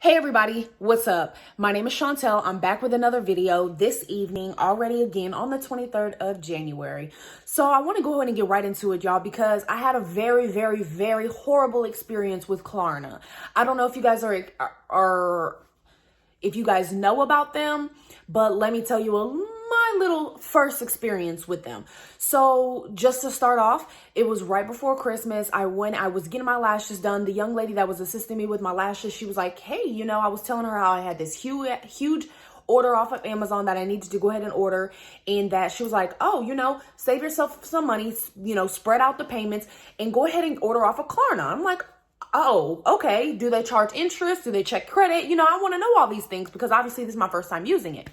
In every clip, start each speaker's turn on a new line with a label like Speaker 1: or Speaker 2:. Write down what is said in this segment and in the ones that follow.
Speaker 1: Hey everybody, what's up? My name is Chantel. I'm back with another video this evening, already again on the 23rd of January. So I want to go ahead and get right into it, y'all, because I had a very horrible experience with Klarna. I don't know if you guys if you guys know about them, but let me tell you my little first experience with them. So just to start off, it was right before Christmas. I was getting my lashes done. The young lady that was assisting me with my lashes, she was like, hey, I was telling her how I had this huge order off of Amazon that I needed to go ahead and order. And that she was like, oh, save yourself some money, spread out the payments and go ahead and order off of Klarna. I'm like, oh, okay. Do they charge interest? Do they check credit? I want to know all these things because obviously this is my first time using it.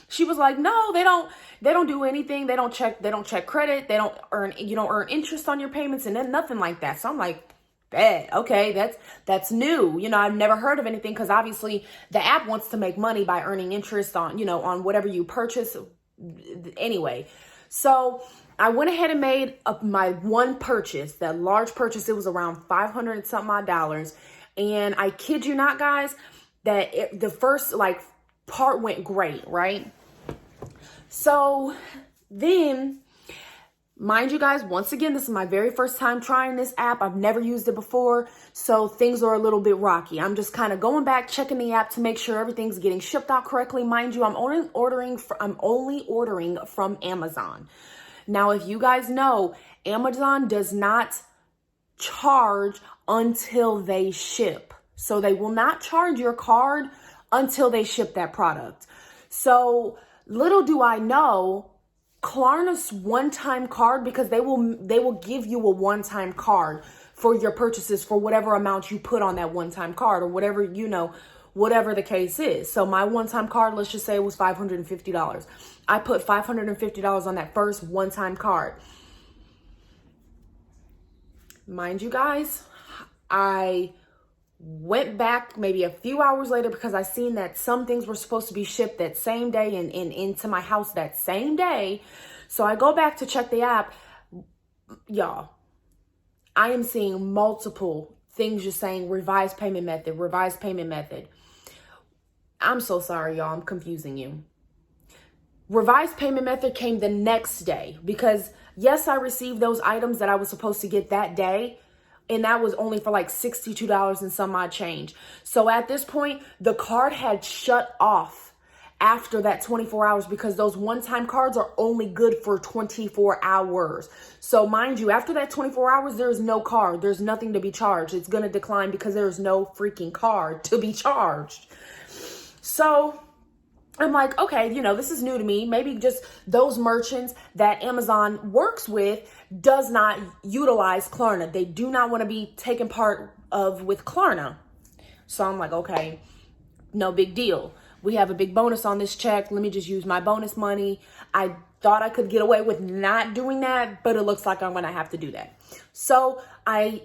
Speaker 1: She was like, no, they don't do anything. They don't check credit. You don't earn interest on your payments and then nothing like that. So I'm like, bet, okay, that's new. I've never heard of anything because obviously the app wants to make money by earning interest on, on whatever you purchase anyway. So I went ahead and made up my one purchase, that large purchase. It was around $500 and something odd. And I kid you not, guys, that the first part went great, right? So then, mind you guys, once again, this is my very first time trying this app. I've never used it before, so things are a little bit rocky. I'm just kind of going back, checking the app to make sure everything's getting shipped out correctly. Mind you, I'm only ordering from Amazon. Now, if you guys know, Amazon does not charge until they ship. So they will not charge your card until they ship that product. So little do I know, Klarna's one-time card, because they will give you a one-time card for your purchases for whatever amount you put on that one-time card or whatever, whatever the case is. So my one-time card, let's just say it was $550. I put $550 on that first one-time card. Mind you guys, I went back maybe a few hours later because I seen that some things were supposed to be shipped that same day and into my house that same day. So I go back to check the app. Y'all, I am seeing multiple things just saying revised payment method. I'm so sorry, y'all. I'm confusing you. Revised payment method came the next day because yes, I received those items that I was supposed to get that day. And that was only for like $62 and some odd change. So at this point, the card had shut off after that 24 hours because those one-time cards are only good for 24 hours. So mind you, after that 24 hours, there is no card. There's nothing to be charged. It's going to decline because there's no freaking card to be charged. So I'm like, okay, this is new to me. Maybe just those merchants that Amazon works with does not utilize Klarna. They do not want to be taken part of with Klarna. So I'm like, okay, no big deal. We have a big bonus on this check. Let me just use my bonus money. I thought I could get away with not doing that, but it looks like I'm going to have to do that. So I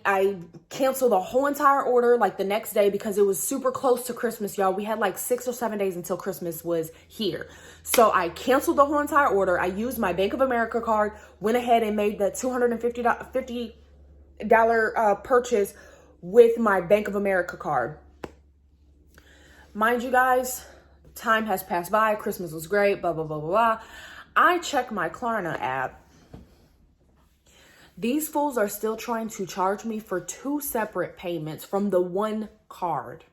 Speaker 1: canceled the whole entire order like the next day because it was super close to Christmas, y'all. We had like 6 or 7 days until Christmas was here. So I canceled the whole entire order. I used my Bank of America card, went ahead and made the $250 purchase with my Bank of America card. Mind you guys, time has passed by. Christmas was great, blah, blah, blah, blah, blah. I check my Klarna app. These fools are still trying to charge me for 2 separate payments from the one card.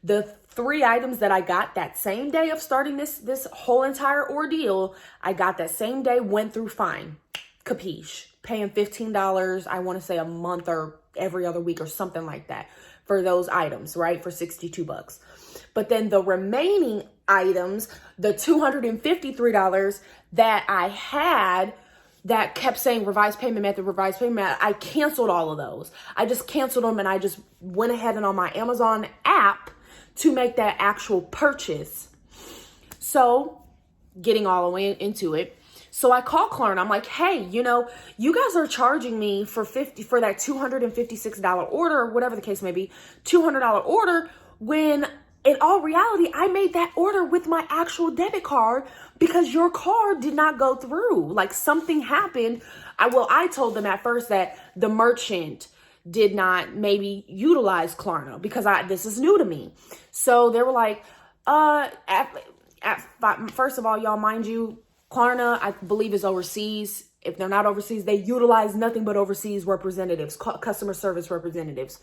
Speaker 1: The 3 items that I got that same day of starting this whole entire ordeal, I got that same day, went through fine. Capiche. Paying $15, I want to say a month or every other week or something like that for those items, right? For $62. But then the remaining items, the $253 that I had that kept saying revised payment method, I canceled all of those. I just canceled them and I just went ahead and on my Amazon app to make that actual purchase. So getting all the way into it. So I call Klarna. I'm like, hey, you guys are charging me for that $256 order or whatever the case may be, $200 order when in all reality, I made that order with my actual debit card because your card did not go through. Like something happened. I told them at first that the merchant did not maybe utilize Klarna because this is new to me. So they were like, first of all, y'all, mind you, Klarna, I believe, is overseas. If they're not overseas, they utilize nothing but overseas representatives, customer service representatives.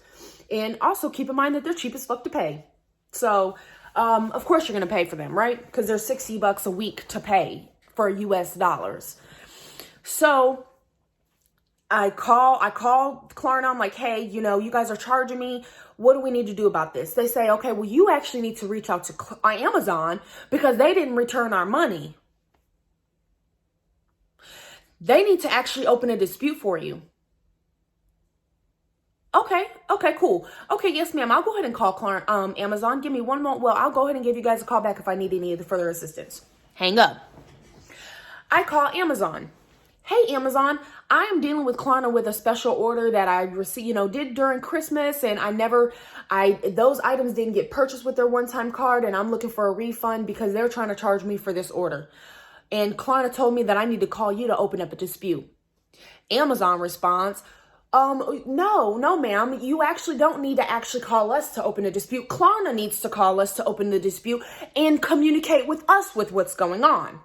Speaker 1: And also keep in mind that they're cheap as fuck to pay. So, of course you're going to pay for them, right? Because they're $60 a week to pay for US dollars. So I call Klarna. I'm like, hey, you guys are charging me. What do we need to do about this? They say, okay, well, you actually need to reach out to Amazon because they didn't return our money. They need to actually open a dispute for you. Okay, cool. Okay, yes, ma'am. I'll go ahead and call Amazon. Give me one moment. Well, I'll go ahead and give you guys a call back if I need any further assistance. Hang up. I call Amazon. Hey, Amazon, I am dealing with Klarna with a special order that I received, did during Christmas, and those items didn't get purchased with their one-time card, and I'm looking for a refund because they're trying to charge me for this order. And Klarna told me that I need to call you to open up a dispute. Amazon responds, no, ma'am, you actually don't need to actually call us to open a dispute. Klarna needs to call us to open the dispute and communicate with us with what's going on.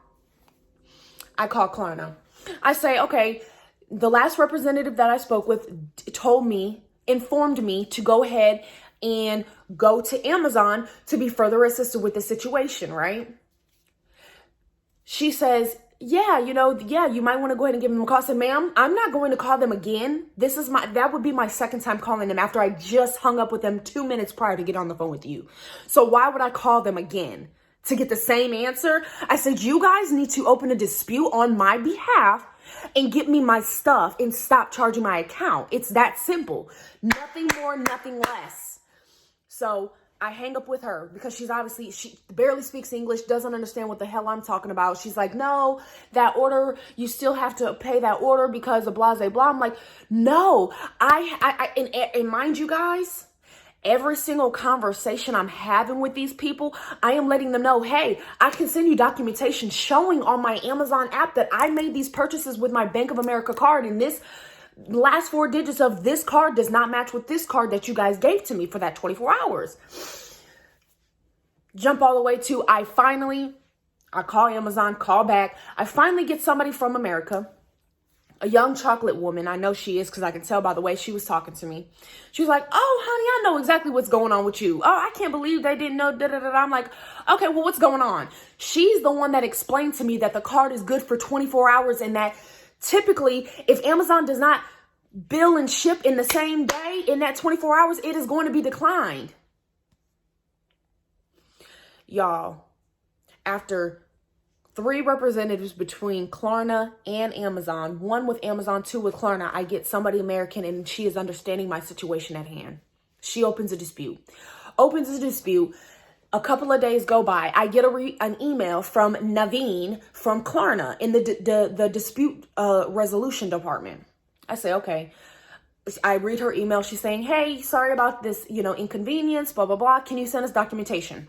Speaker 1: I call Klarna. I say, okay, the last representative that I spoke with informed me to go ahead and go to Amazon to be further assisted with the situation, right? She says, yeah, you might want to go ahead and give them a call. I said, ma'am, I'm not going to call them again. That would be my second time calling them after I just hung up with them 2 minutes prior to get on the phone with you. So why would I call them again? To get the same answer? I said, you guys need to open a dispute on my behalf and get me my stuff and stop charging my account. It's that simple. Nothing more, nothing less. So I hang up with her because she barely speaks English, doesn't understand what the hell I'm talking about. She's like, no, that order, you still have to pay that order because of blah, blah, blah. I'm like, no, and mind you guys, every single conversation I'm having with these people, I am letting them know, hey, I can send you documentation showing on my Amazon app that I made these purchases with my Bank of America card, and this last 4 digits of this card does not match with this card that you guys gave to me for that 24 hours. Jump all the way to I call Amazon, call back. I finally get somebody from America. A young chocolate woman. I know she is because I can tell by the way she was talking to me. She was like, oh, honey, I know exactly what's going on with you. Oh, I can't believe they didn't know. Da, da, da, da. I'm like, okay, well, what's going on? She's the one that explained to me that the card is good for 24 hours and that typically if Amazon does not bill and ship in the same day in that 24 hours, it is going to be declined. Y'all, after 3 representatives between Klarna and Amazon, 1 with Amazon, 2 with Klarna, I get somebody American and she is understanding my situation at hand. She opens a dispute. A couple of days go by. I get an email from Naveen from Klarna in the dispute resolution department. I say, okay. I read her email. She's saying, hey, sorry about this, inconvenience, blah, blah, blah. Can you send us documentation?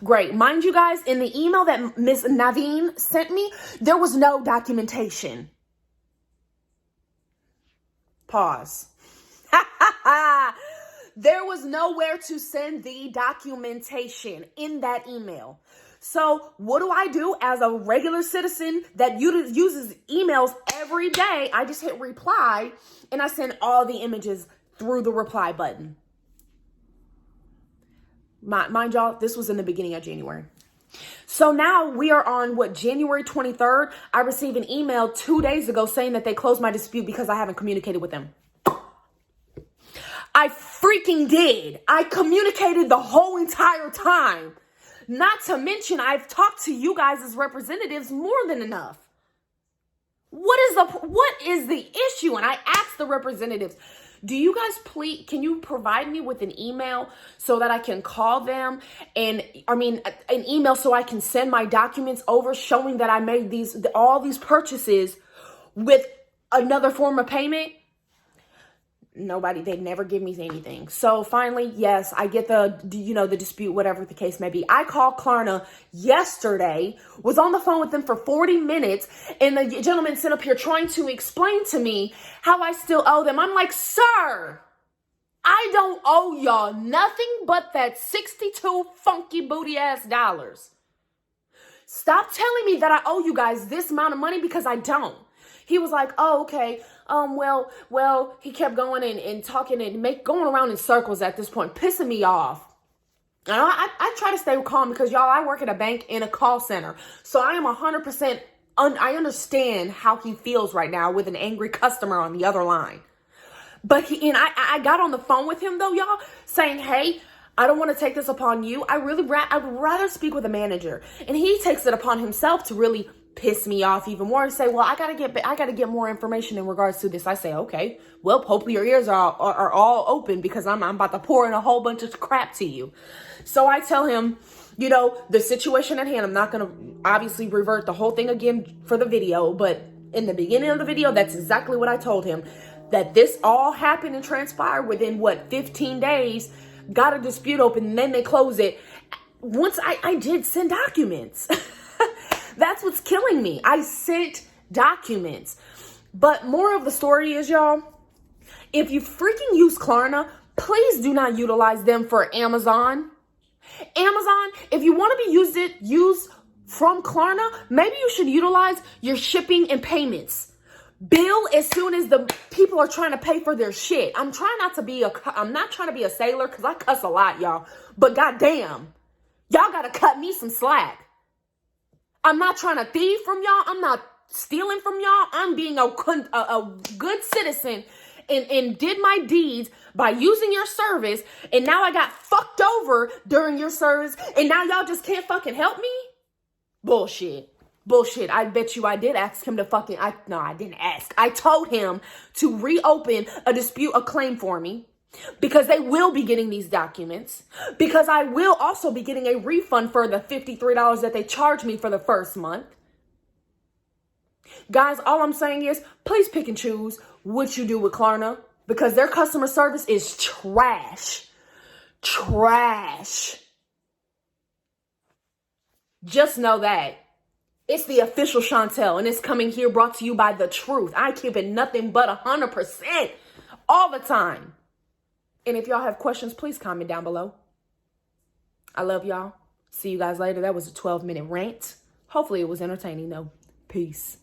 Speaker 1: Great. Mind you guys, in the email that Ms. Naveen sent me, there was no documentation. Pause. There was nowhere to send the documentation in that email. So what do I do as a regular citizen that uses emails every day? I just hit reply and I send all the images through the reply button. Mind y'all, this was in the beginning of January. So now we are on January 23rd. I received an email 2 days ago saying that they closed my dispute because I haven't communicated with them. I freaking did. I communicated the whole entire time. Not to mention, I've talked to you guys as representatives more than enough. What is the issue? And I asked the representatives, do you guys can you provide me with an email so that I can call them an email so I can send my documents over showing that I made all these purchases with another form of payment? They never give me anything. So finally, yes, I get the dispute, whatever the case may be. I called Klarna yesterday, was on the phone with them for 40 minutes, and the gentleman sat up here trying to explain to me how I still owe them. I'm like, sir, I don't owe y'all nothing but that 62 funky booty ass dollars. Stop telling me that I owe you guys this amount of money because I don't. He was like, oh, okay. Well, he kept going and talking and going around in circles at this point, pissing me off. And I try to stay calm because, y'all, I work at a bank in a call center. So I am 100%, I understand how he feels right now with an angry customer on the other line. But I got on the phone with him, though, y'all, saying, hey, I don't want to take this upon you. I'd rather speak with a manager. And he takes it upon himself to really piss me off even more and say, well, I gotta get more information in regards to this. I say, okay, well, hopefully your ears are all open because I'm about to pour in a whole bunch of crap to you. So I tell him, the situation at hand, I'm not going to obviously revert the whole thing again for the video, but in the beginning of the video, that's exactly what I told him, that this all happened and transpired within 15 days, got a dispute open, and then they close it. Once I did send documents. That's what's killing me. I sent documents. But more of the story is, y'all, if you freaking use Klarna, please do not utilize them for Amazon. If you want to be used from Klarna, maybe you should utilize your shipping and payments. Bill as soon as the people are trying to pay for their shit. I'm not trying to be a sailor because I cuss a lot, y'all. But goddamn, y'all got to cut me some slack. I'm not trying to thieve from y'all. I'm not stealing from y'all. I'm being a good citizen and did my deeds by using your service. And now I got fucked over during your service. And now y'all just can't fucking help me? Bullshit. I bet you I did ask him to I didn't ask. I told him to reopen a claim for me. Because they will be getting these documents. Because I will also be getting a refund for the $53 that they charged me for the first month. Guys, all I'm saying is, please pick and choose what you do with Klarna. Because their customer service is trash. Trash. Just know that. It's the official Chantel. And it's coming here brought to you by The Truth. I keep it nothing but 100% all the time. And if y'all have questions, please comment down below. I love y'all. See you guys later. That was a 12-minute rant. Hopefully it was entertaining, though. Peace.